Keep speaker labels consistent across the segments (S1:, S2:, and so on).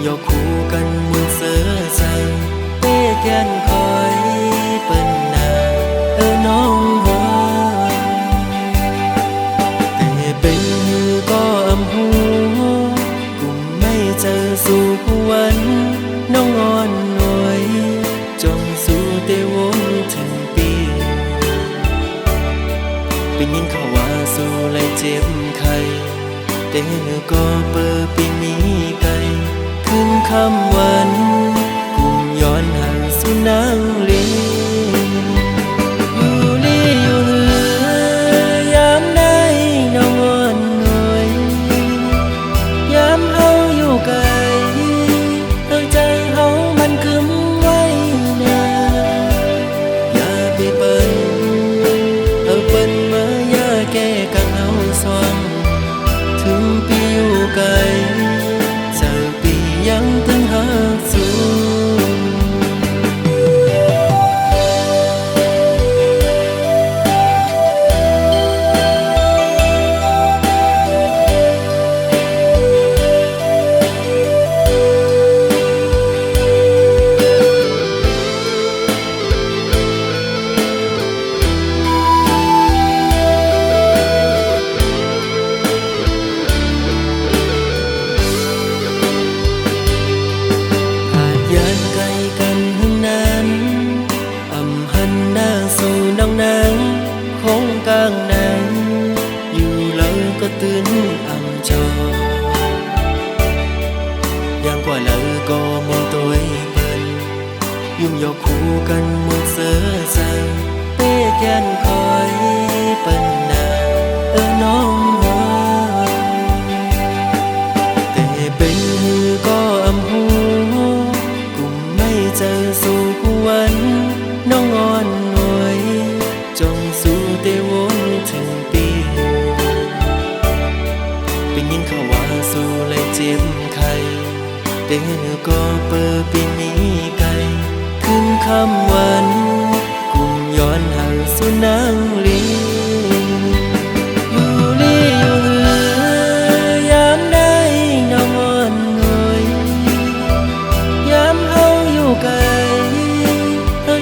S1: ยอคู่กันมุนเสือใจเป้แกนคอยเปิ้นนาน้องหัวแต่เป็นก็อำหูกุมไม่เจอสู่วันน้องอ่อนหน่วยจงสู่เตวงถึงปีเป็นยินเขาว่าสู่เลยเจ็บไข้แต่ก็เปิดปีมีไกลขึ้นคำวันกุมย้อนห่างสู่นางลีอยู่ลีอยู่เหือยามได้น้องอ่อนหน่วยยามเฮาอยู่ไกลใจเฮามันกึมไว้นาอย่าไปเปิ้นเปิ้นมาอย่าแก้กังเฮาสว่างถึงปีอยู่ไกลเจอปียังตึงหาสู่ตื่นอ่ำจอยังกว่าเลยก็มองตัวเปิ้นยุ่มยอคู่กันมุนเสือใจเป้แกนคอยเปิ้นนาน้องหัวแต่เป็นก็อำหูกุมไม่เจอสู่วันน้องอ่อนหน่วยจงสู่เตวงถึงปีเป็นยินเขาว่าสู่เลยเจ็บไข้แต่ก็เปิดปีมีไกลขึ้นคำวันกุมย้อนห่างสู่นางลีอยู่ลีอยู่เหือยามได้น้องอ่อนหน่วยยามเฮาอยู่ไกล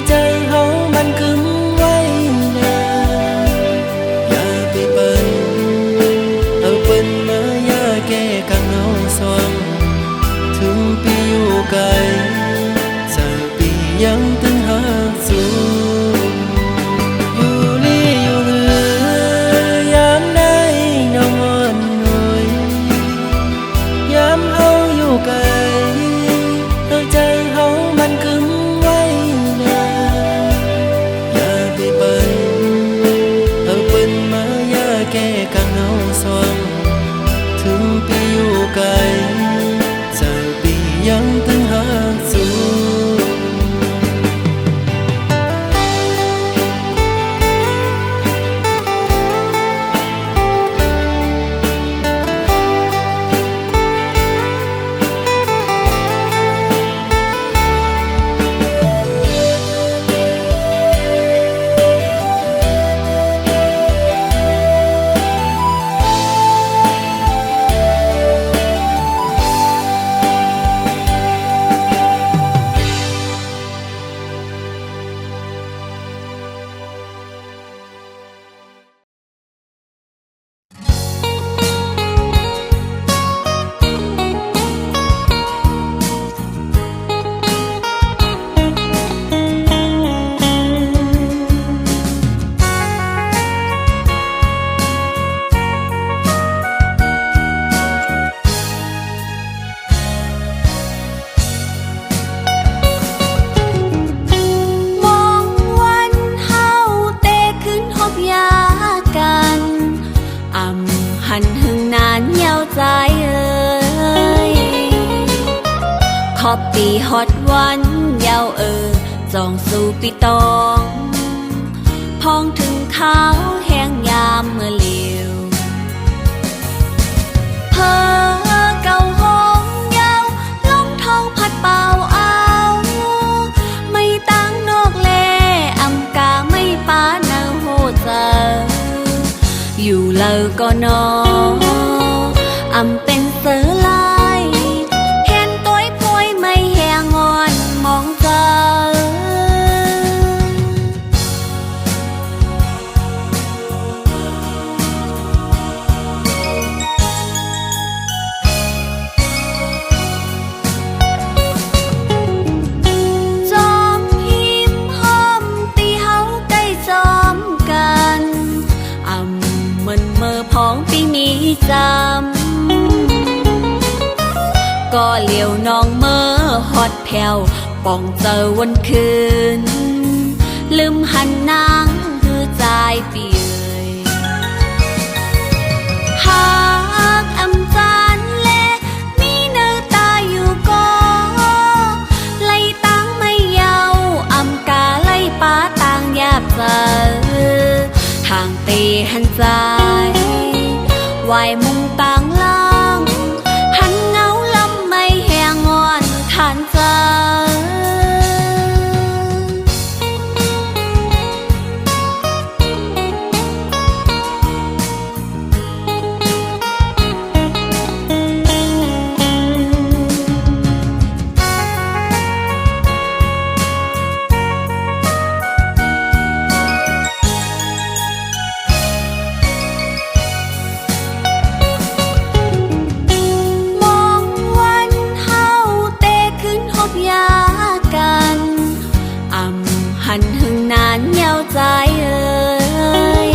S1: ใจเฮามันกึมไว้นาอย่าไปเปิ้นเปิ้นมาอย่าแก้กังเฮาสว่างถึงปีอยู่ไกลเจอปียังตึงหาสู่อยู่ลีอยู่เหือยามได้น้องอ่อนหน่วยยามเฮาอยู่ไกลใจเฮามันกึมไว้นาอย่าไปเปิ้นเปิ้นมาอย่าแก้กังเฮาสว่างถึงปีอยู่ไกลเจอปียังตึงหาสู่ขอบปีฮอดวันยาวจองสู่ปีตองพองถึงข้าวแห้งยามเมื่อเลียวเพอเก่าห้องยาวลมทองพัดเป่าเอาไม่ตั้งนอกแลอำกาไม่ปาเนาโหเจออยู่เลยก็นออำเป็นเสือลายเห็นตัวผ
S2: เหลียวน้องเมื่อฮอดแผ่วป่องเจอวันคืนลืมหันนางคือใจเปียหากอำจานเล่มีเนื้อตาอยู่ก็ไล่ตั้งไม่เยาอำกาไล่ป้าต่างยาบเจอทางตีหันใจวายมุงต่างล่างหันเงาลำไม่แหงงอนทานใจหันหึงนานเยาวใจเอ่ย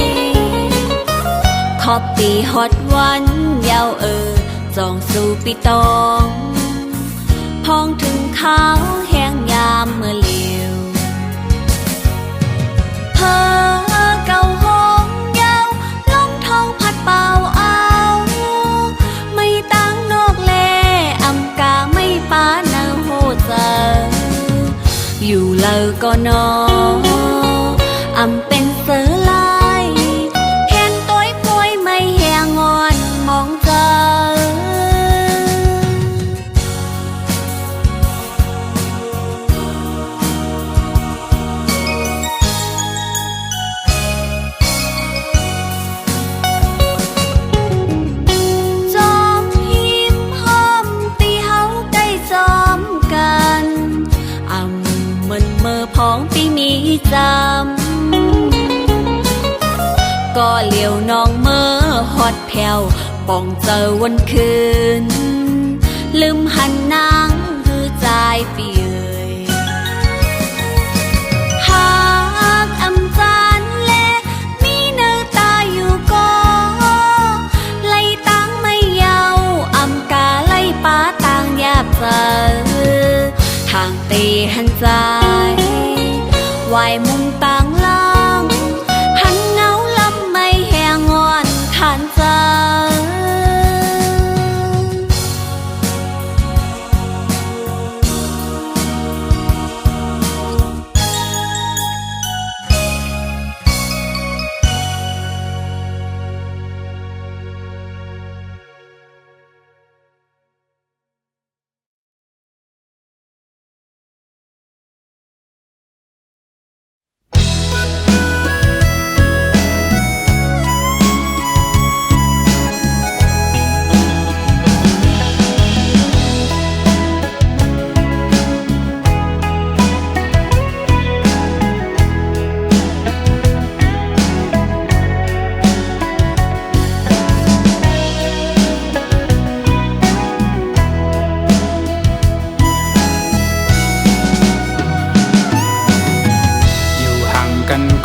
S2: ขอบปีฮอดวันเยาวจองสู่ปีตองพองถึงเขาแห้งยามเมื่อเลียวเพอเก่าห้องเยาวลมท้องพัดเป่าเอาไม่ตั้งนอกแลอำกาไม่ป้าเนาโหเจออยู่เลอก็นออำเป็นเสือลายเห็นต้อยป่วยไม่แหงงอนมองเจอจอมหิมห้อมตีเฮาใกล้จอมกันมันเมื่อพ้องปีมีจำก็เหลียวน้องเมื่อฮอดแผ่วป่องเจอวันคืนลืมหันนางคือใจเปียหากอำจานเล่มีเนื้อตาอยู่ก็ไล่ตั้งไม่เยาอำกาไล่ป้าต่างยาบเจอทางตีหันใจวายมุงต่างล่างหันเงาลำไม่แหงงอนทานใจ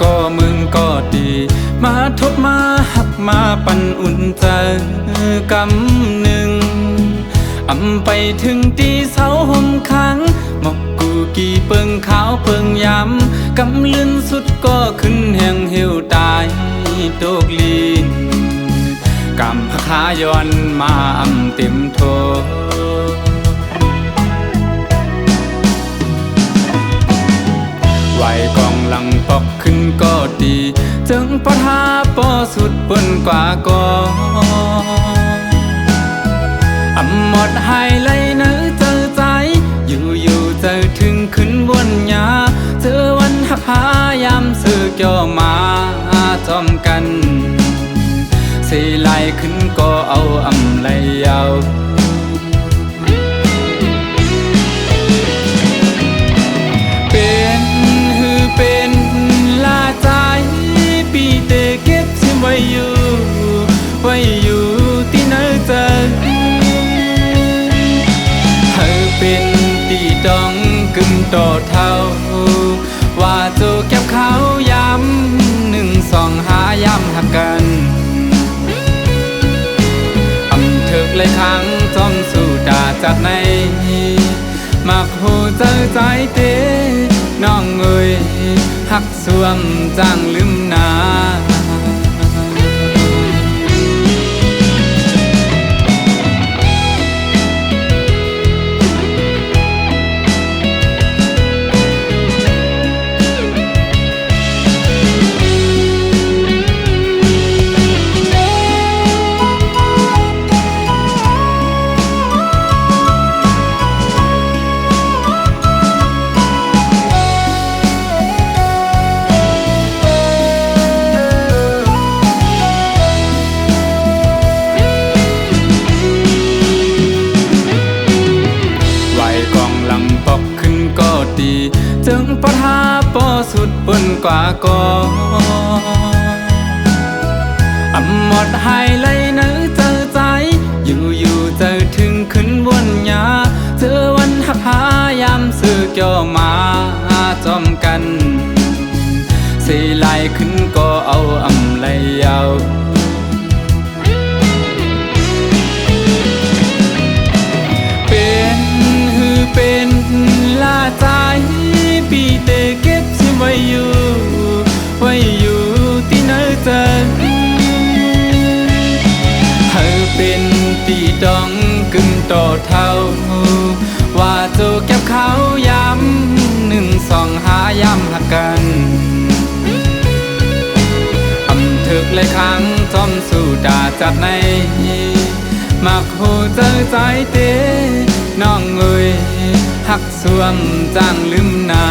S3: ก็มึงก็ดีมาทบมาหักมาปั่นอุ่นใจกำหนึ่งอำไปถึงตีเสาห่มค้างหมอกกูกี่เปิงขาวเปิงยำกำลื่นสุดก็ขึ้นแห่งเหี่ยวตายโตกลีนกำพะขาย้อนมาอำเต็มโทไหวกองหลังปอกขึ้นก็ดีจึงปะทาปอสุดเปิ้นกว่าก็อำหมดหายเลยเนื้อเจอใจอยู่เจอถึงขึ้นวนยาเจอวันหักหายามซื้อเกี่ยวมาจอมกันสีไหลขึ้นก็เอาอำไหลยาวเป็นลาใจปีเตเก็บซิมไว้อยู่ที่เนื้อเจอเธอเป็นตีดองกึ่งต่อเท่าว่าโจเก็บเขาย้ำ1 2 หาย้ำหักกันอำเถิกเลยครั้งจ้องสู่ ดาจากในมักหูเจอใจเตน้องเอ้ยหักสวมจางลืมนาจึงปะทาปอสุดบนกว่ากอหมดหายเลยเนื้อเจอใจอยู่เจอถึงขึ้นบนยาเจอวันหักหายามซื้อเกี่ยวมาจอมกันสีลายขึ้นก็เอาเลยเอาเป็นลาใจปีเตเก็บสิไว้อยู่ที่เนื้อเจอเธอเป็นตีดองกึ่งต่อเท่าว่าโจเก็บเขาย้ำหนึ่งสองหาย้ำหักกันถึกเลยครั้งจอมสู่ดาจัดในมักหูเจอใจเตน้องเอ้ยหักสวมจางลืมนา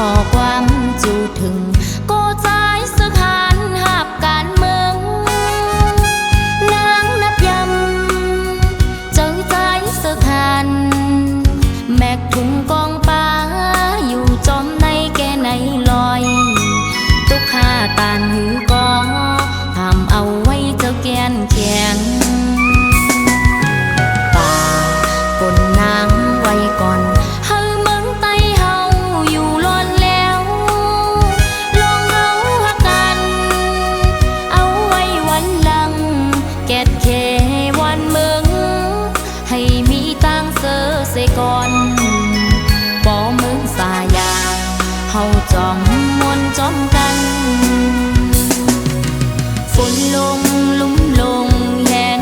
S2: ขอความจูถึงก็ใจสถานหับการเมืองนางนับยำเจอใจสถานแมกถุงกองป้าอยู่จอมในแก่ในลอยตุกข้าตานหือกอทำเอาไว้เจ้าแกนแข็งป่าปนนางไว้ก่อนก่อนป่อเมืองสายาเฮาจอมมวนจอมกันฝนลงลุ่มลงแหง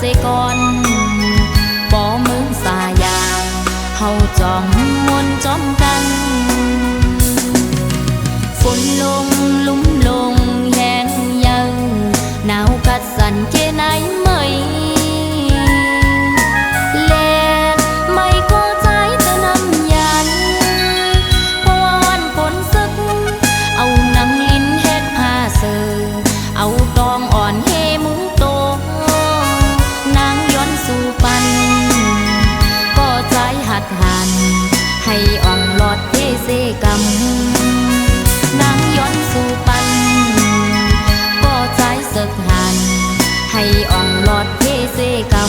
S2: เสก่อนบ่มึงสายาเฮาจ้องมนจอมกันฝนลงลุ่มลงแห้งยังหนาวกัดสั่นแค่ไหนไม่แลนไม่ก็ใจเธอนำยันเพราะว่าวันฝนซึกเอาหนังลิ้นเฮ็ดผ้าเสือเอาตองอ่อนเฮมุงโตนางย้อนสู่ปันก็ใจหัดหันให้อ่องหลอดเทเสกำนางย้อนสู่ปันก็ใจสึกหันให้อ่องหลอดเทเสกำ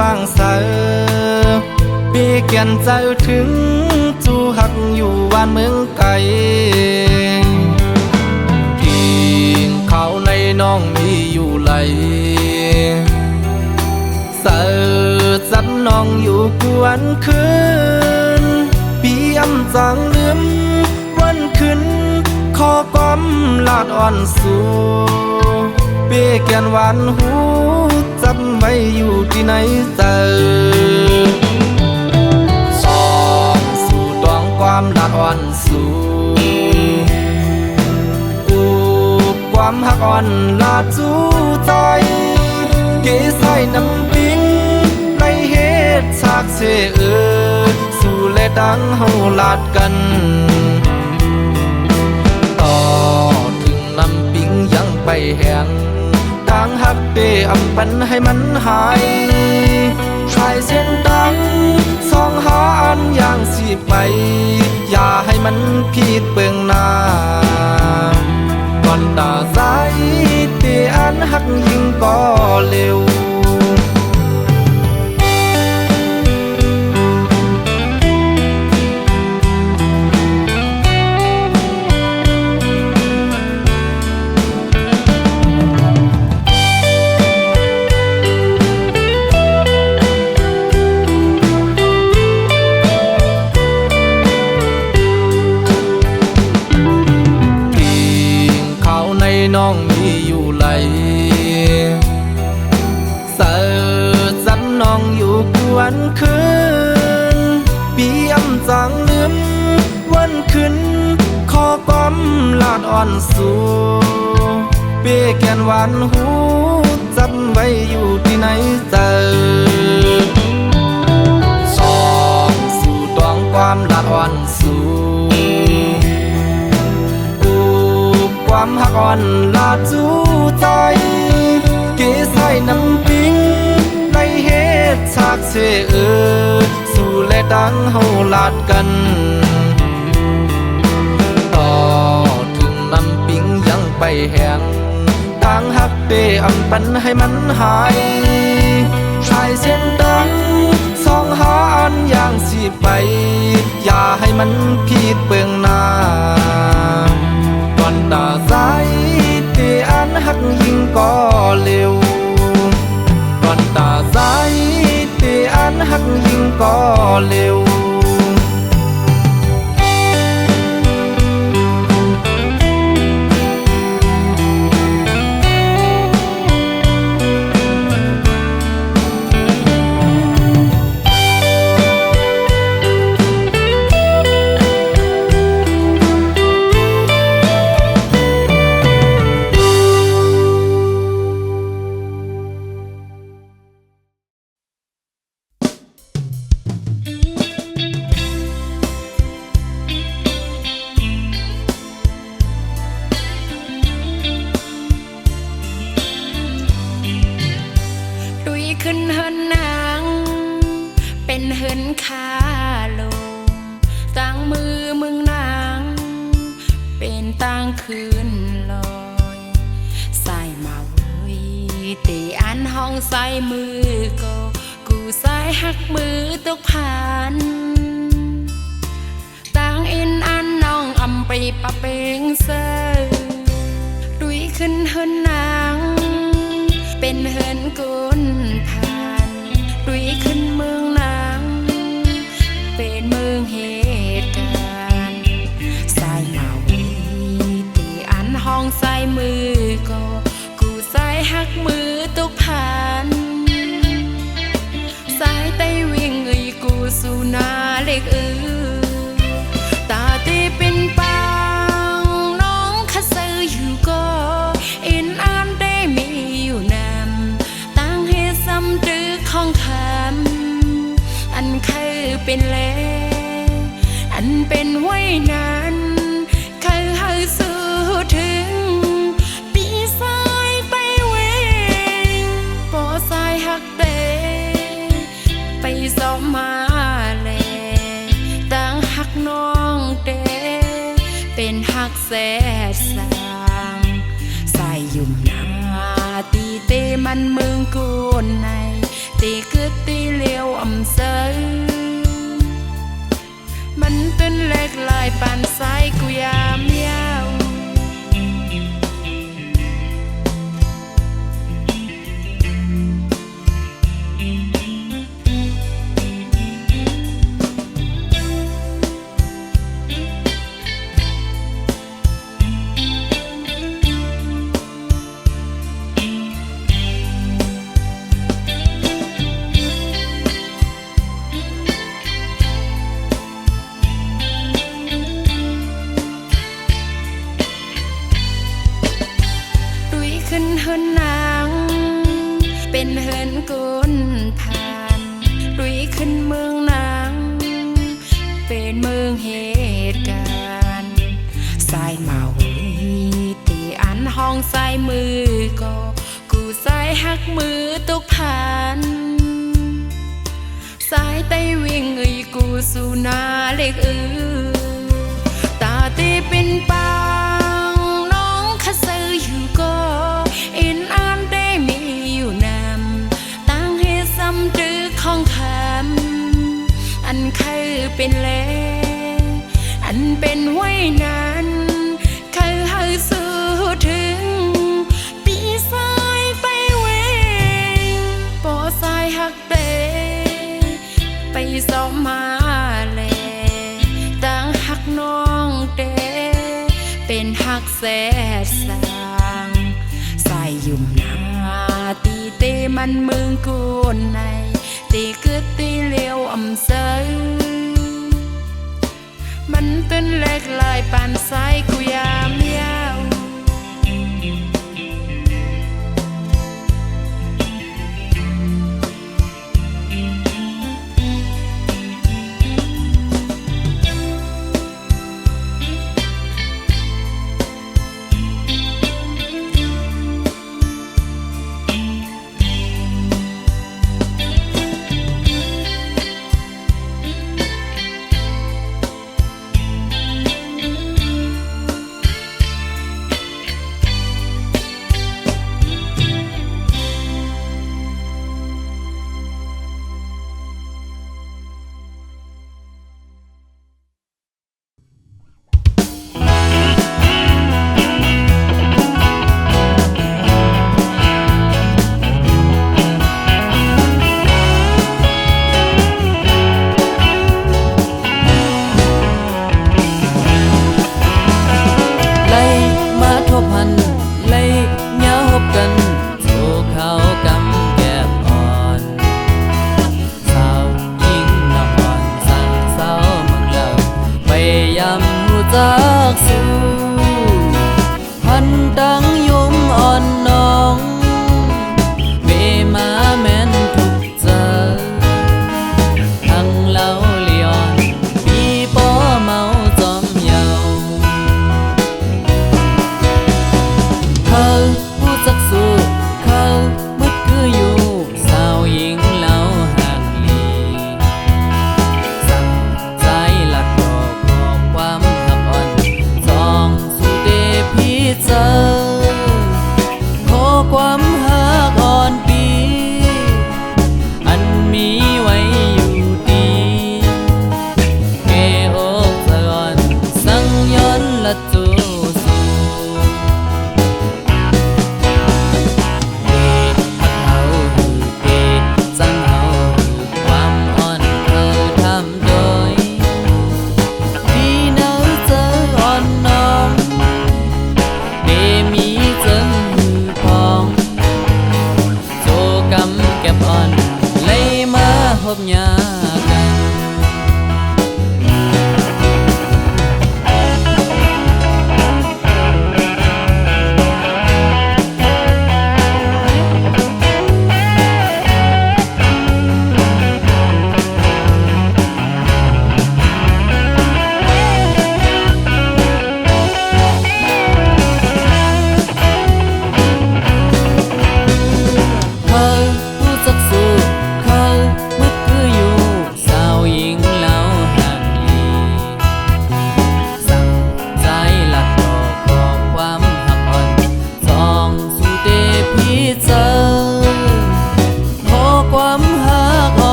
S1: ปางเสอปีเกียนใจถึงจูหักอยู่บ้านเมืองไกลกินข้าวในน้องมีอยู่ไหลเสอจับน้องอยู่กวนคืนปีอำจางลืมวันคืนขอความลาดอ่อนสู่เปีเกียนหวานหูจำไว้อยู่ที่ไหนเจอสองสู่ดวงความลาดอ่อนสู่อูบความหักอ่อนลาดจูใจเกใส่น้ำปิ้งในเหตุฉากเสสู่และดังเฮาลาดกันต่อถึงน้ำปิ้งยังไปแห้งดังหักเปอำปันให้มันหายชายเส้นดังสองหาอันอย่างสิไปอย่าให้มันผิดเบืองหน้าก่อนตาใจเตอันหักยิ่งก็เร็วน้องมีอยู่ไหลเสิร์จับน้องอยู่กวนคืนปีอำจางลืมวันคืนขอความลาดอ่อนสู่เปีแกนหวานหูจำไว้อยู่ที่ไหนเจอสองสู่ดวงความลาดอ่อนสู่ความหักอ่อนลาดจูใจเกใส่น้ำปิ้งในเหตุฉากเสสู่และดังเฮาลาดกันต่อถึงน้ำปิ้งยังไปแห้งต่างหักเปอำปันให้มันหายชายเส้นดังสองหาอันอย่างสิไปอย่าให้มันผิดเบืองหน้าก่อนตาใจเตอันหักยิ่งก็เร็วก่อนตาใจเตอันหักยิ่งก็เร็ว
S2: เ ลงตั้งมือมึงนางเป็นตั้งคืนลอยใส่มาเว้ยตีอันห้องใส่มือก็กูใส่หักมือตกผ่านตั้งอินอันน้องอำไปปะเปงเซอดุยขึ้นเฮินนางเป็นเฮินกุนผ่านดุยขึ้นเมืองนางเป็นเมืองเหตุการณ์ใส่มาวีตีอันห้องใส่มือก็กูใส่หักมือตกผ่านสายไตวิ่งกูสู่นาเล็กตาตีเป็นปังน้องข้าซื้ออยู่ก็อินอันได้มีอยู่นำตั้งให้ซ้ำดื้อของคำอันเคยเป็นแลอันเป็นไว้นานเคยให้สู้ถึงปีสายไปเวงปอสายหักเตไปสอบมาแลตั้งหักน้องเตเป็นหักแสดสางใส่ยุ่มนาตีเตมันเมืองกูในตีกึดตีเลี้ยวอำเซอมันเป็นเล็กลายปานสายกูยามยาวขึ้นเฮินนางเป็นเฮินกุนผ่านดุยขึ้นเมืองนางเป็นเมืองเหตุการณ์สายมาวีตีอันห้องใส่มือก็กูใส่หักมือตกผ่านสายไตวิ่งกูสู่นาเล็กตาตีเป็นปังน้องข้าซื้ออยู่ก็อินอันได้มีอยู่นำตั้งให้ซ้ำดื้อของคำอันเคยเป็นแลอันเป็นไว้นานเคยให้สู้ถึงปีสายไปเวงปอสายหักเตไปสอบมาแลตั้งหักน้องเตเป็นหักแสดสางใส่ยุ่มนาตีเตมันเมืองกูในตีกึดตีเลี้ยวอำเซอมันต้นเล็กลายปานสายกูยามยาว
S1: ส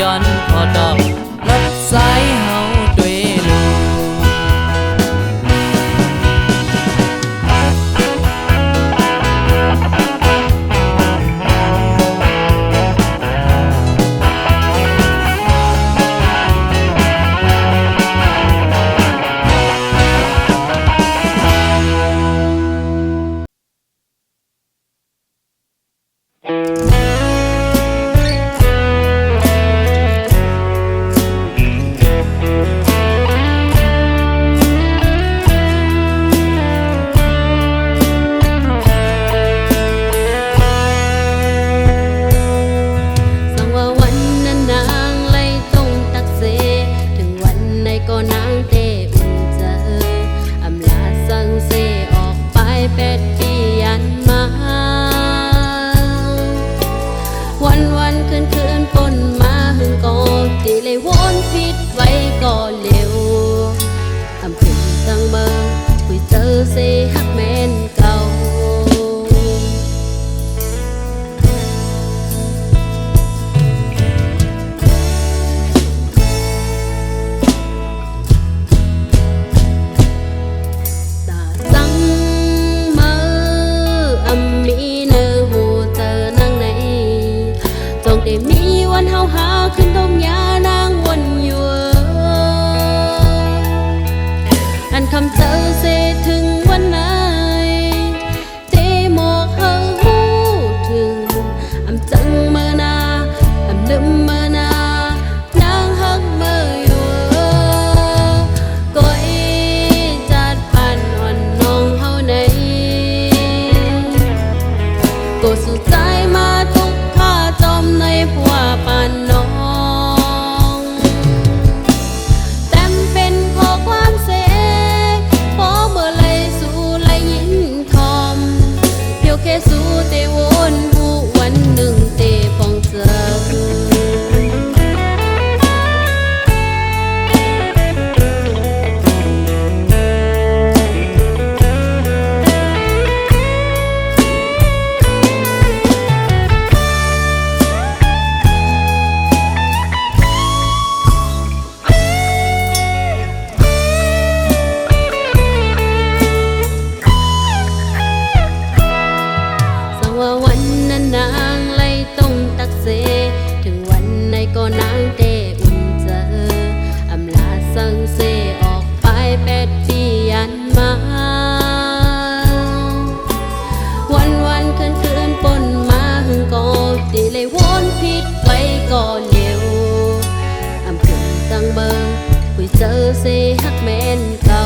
S1: ย้อนพอตอบรับสายเฮาด้วยลูก
S2: สั่งว่าวันนั้นนางไล่ตรงตักเสถึงวันไหนก็นางเตอุ่นเจออำลาสั่งเสออกไป8 ปียันมาวันคืนปนมาหึงก็ตีเลยวนผิดไว้ก็เร็วอำพึงตั้งเบอร์คุยเจอเสฮักแม่นเก่าสั่งมืออำมีเนื้อหูเจอนางไหนจงได้มีวันเฮาหาขึ้นตรงยานางวนอยู่อันคำเจอเสถึงวันไหนเตหมอกเฮาหูถึงอำจังเมื่อนาอำลืมเมื่อนานางฮักเมื่ออยู่ก้อยจัดปานอ่อนน้องเฮาไหนก็สู่ใจมาทุกข้าจอมในผัวปานน้องเต็มเป็นข้อความเสพอเมื่อไรสู่ไรยินทอมเพียวแค่สู่เตวนหูวันหนึ่งเตปองเจอสั่งว่าวันนั้นนางไล่ตรงตักเสถึงวันไหนก็นางเตอุ่นเจออำลาสั่งเสออกไป8 ปียันมาวันคืนปนมาหึงก็ตีเลยวนผิดไว้ก็เร็วอำพึงตั้งเบอร์คุยเจอเสฮักแม่นเก่า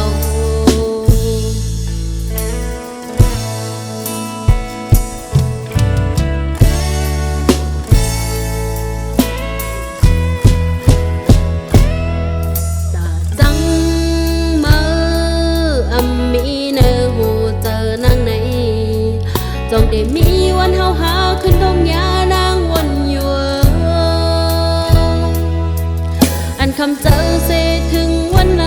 S2: จังมืออำมีเนื้อหูเจอนางไหนจงได้มีวันเฮาหาขึ้นตรงยานางวนอยู่อันคำเจอเสถึงวันไหน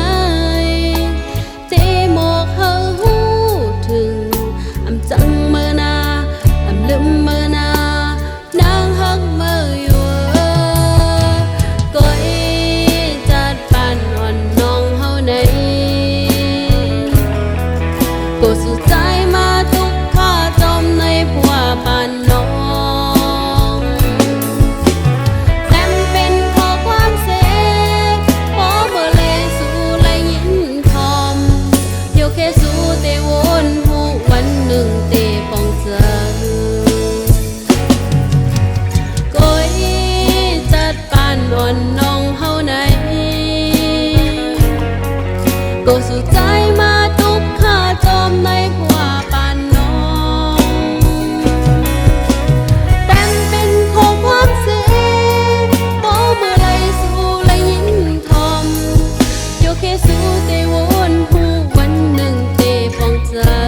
S2: เตหมอกเฮาหูถึงอำจังเมื่อนาอำลืมเมื่อนานางฮักเมื่ออยู่ก้อยจัดปานอ่อนน้องเฮาไหนก็สู่ใจมาทุกข้าจอมในผัวปานน้องเต็มเป็นข้อความเสพอเมื่อไรสู่ไรยินทอมเดี๋ยวแค่สู่เตวนหูวันหนึ่งเตปองเจอก้อยจัดปานอ่อนน้องเฮาไหนก็สู่ใจมาทุกข้าจอมในผัวปานน้องเต็มเป็นข้อความเสพอเมื่อไรสู่ไรยินทอมเดี๋ยวแค่สู่เตวนหูวันหนึ่งเตปองเจอ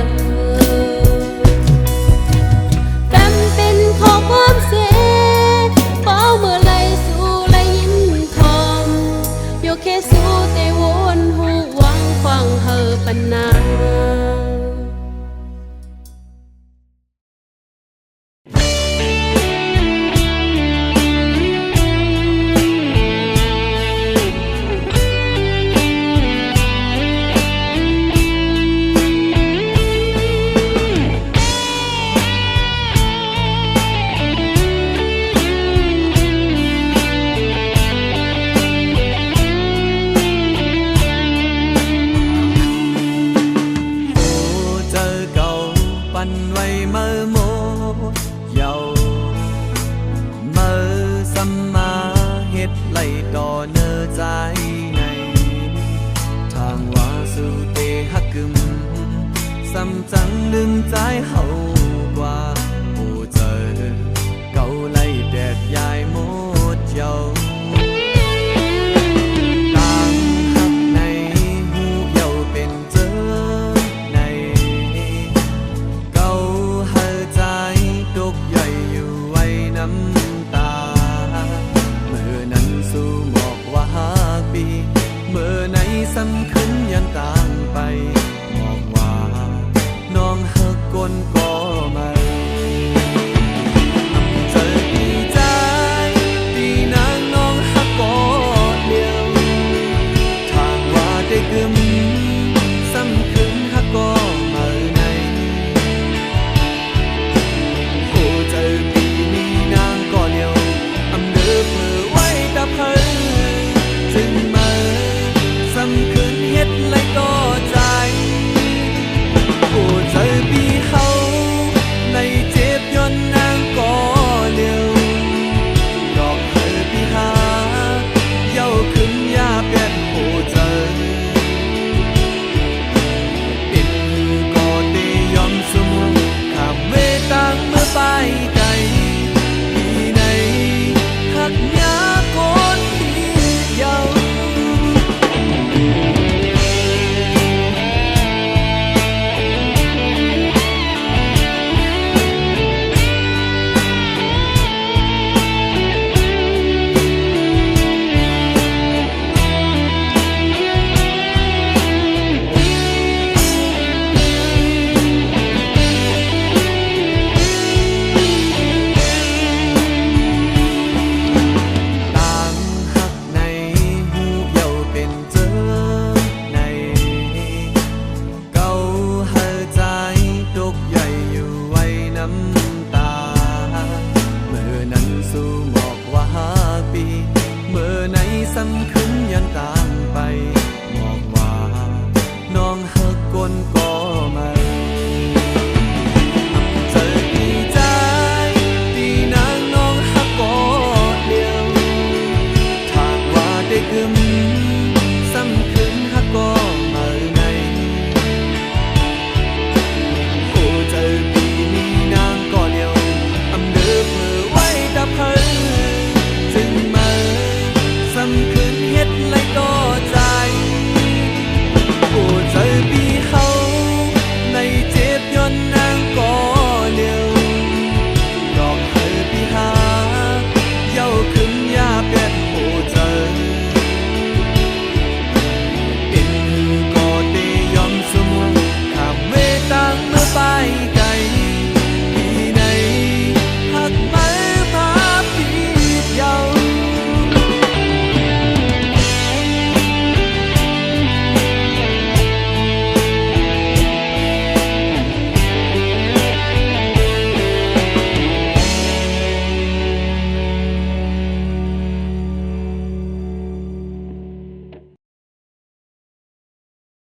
S2: เต็มเป็นข้อความเสพอเมื่อไรสู่ไรยินทอมเดี๋ยวแค่สู่เตวนหูหวังฟัง
S1: ไล่ต่อเนื้อใจในทางว่าสู่เตหักกึมซ้ำจังดึงใจเฮากว่าโอ้เจอเก่าไล่แดดยายหมดเย้าต่างหักในหูเย้าเป็นเจอในเก่าหาใจตกใหญ่อยู่ไว้น้ำตาเมื่อนั้นสู่หมอกว่าหากปีเมื่อไหนสำคัญยันต่างไปมองว่าน้องหักคนก็มาเจอดีใจดีนางน้องหักก็เดียวทางว่าได้กึมสำคัญหักก็มาในโอ้เจอปีนี้นางก็เดียวอำเดอเพื่อไว้ตาเพอจึงมาสำคัญเฮ็ดไล่ต่อใจโอ้เจอปีเฮาในเจ็บย้อนนางก็เร็วดอกเธอปีหาเย้าขึ้นยาเป็ดโอ้เจอปิดมือก็ได้ยอมสมองข้ามเวตังเมื่อไปไกลปีไหนหักยาคนที่เย้าสำคัญยันต่างไปมองว่าน้องหักคนก็มาเจอดีใจดีนางน้องหักก็เดียวทางว่าได้กึม